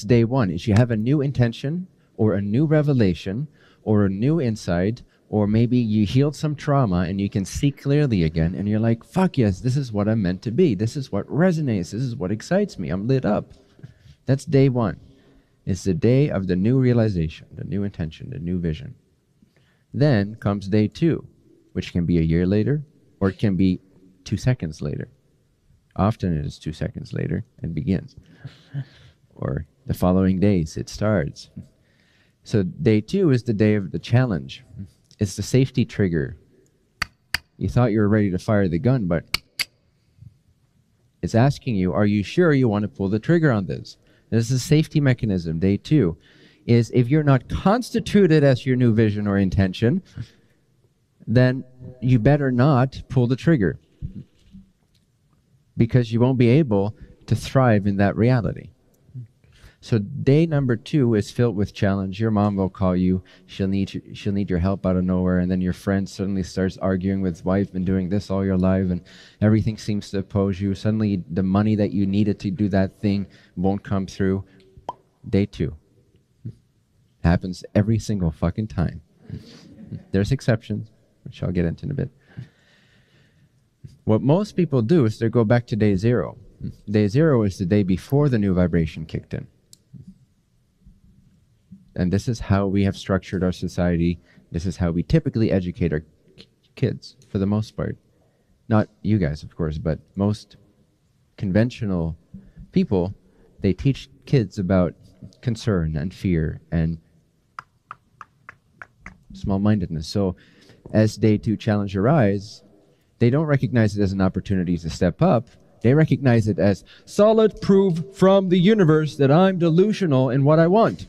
day one, is you have a new intention or a new revelation or a new insight, or maybe you healed some trauma and you can see clearly again and you're like, fuck yes, this is what I'm meant to be. This is what resonates. This is what excites me. I'm lit up. That's day one. It's the day of the new realization, the new intention, the new vision. Then comes day two, which can be a year later or it can be 2 seconds later. Often it is 2 seconds later and begins. Or the following days it starts. So day two is the day of the challenge. It's the safety trigger. You thought you were ready to fire the gun, but it's asking you, are you sure you want to pull the trigger on this? This is a safety mechanism. Day two is if you're not constituted as your new vision or intention, then you better not pull the trigger, because you won't be able to thrive in that reality. So day number two is filled with challenge. Your mom will call you. She'll need your help out of nowhere. And then your friend suddenly starts arguing with his wife, been doing this all your life, and everything seems to oppose you. Suddenly the money that you needed to do that thing won't come through. Day two. Happens every single fucking time. There's exceptions, which I'll get into in a bit. What most people do is they go back to day zero. Day zero is the day before the new vibration kicked in. And this is how we have structured our society. This is how we typically educate our kids, for the most part. Not you guys, of course, but most conventional people, they teach kids about concern and fear and small-mindedness. So as day two challenge arise, they don't recognize it as an opportunity to step up. They recognize it as solid proof from the universe that I'm delusional in what I want.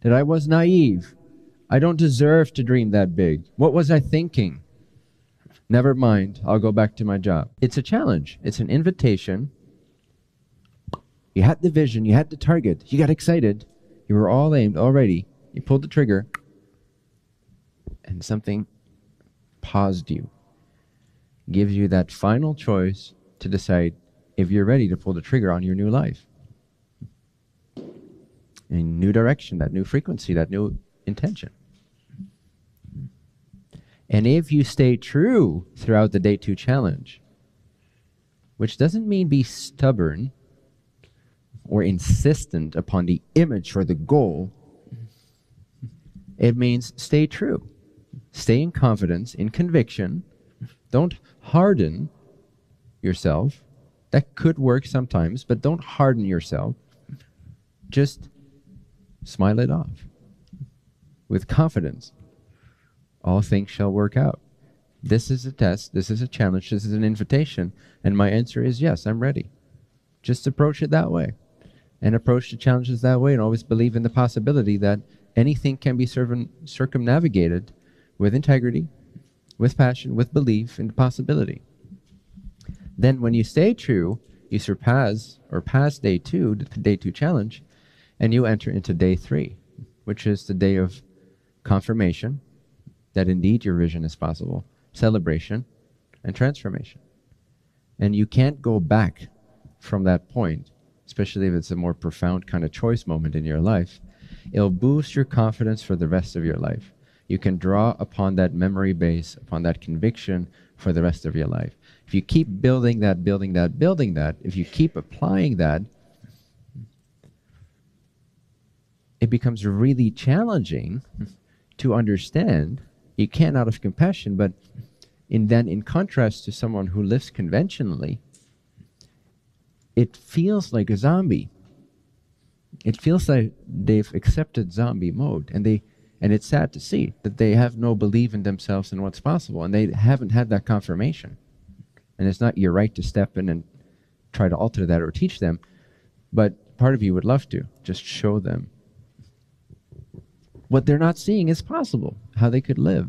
That I was naive. I don't deserve to dream that big. What was I thinking? Never mind, I'll go back to my job. It's a challenge. It's an invitation. You had the vision, you had the target, you got excited, you were all aimed already, you pulled the trigger, and something paused you. Gives you that final choice to decide if you're ready to pull the trigger on your new life. A new direction, that new frequency, that new intention. And if you stay true throughout the day two challenge, which doesn't mean be stubborn or insistent upon the image or the goal, it means stay true. Stay in confidence, in conviction. Don't harden yourself. That could work sometimes, but don't harden yourself. Just smile it off with confidence. All things shall work out. This is a test, this is a challenge, this is an invitation, and my answer is yes, I'm ready. Just approach it that way, and approach the challenges that way, and always believe in the possibility that anything can be circumnavigated with integrity, with passion, with belief in the possibility. Then when you stay true, you surpass or pass day two, the day two challenge, and you enter into day three, which is the day of confirmation that indeed your vision is possible, celebration, and transformation. And you can't go back from that point, especially if it's a more profound kind of choice moment in your life. It'll boost your confidence for the rest of your life. You can draw upon that memory base, upon that conviction for the rest of your life. If you keep building that, if you keep applying that, it becomes really challenging to understand. You can out of compassion, but in contrast to someone who lives conventionally, it feels like a zombie. It feels like they've accepted zombie mode, and it's sad to see that they have no belief in themselves and what's possible, and they haven't had that confirmation. And it's not your right to step in and try to alter that or teach them, but part of you would love to just show them what they're not seeing is possible, how they could live.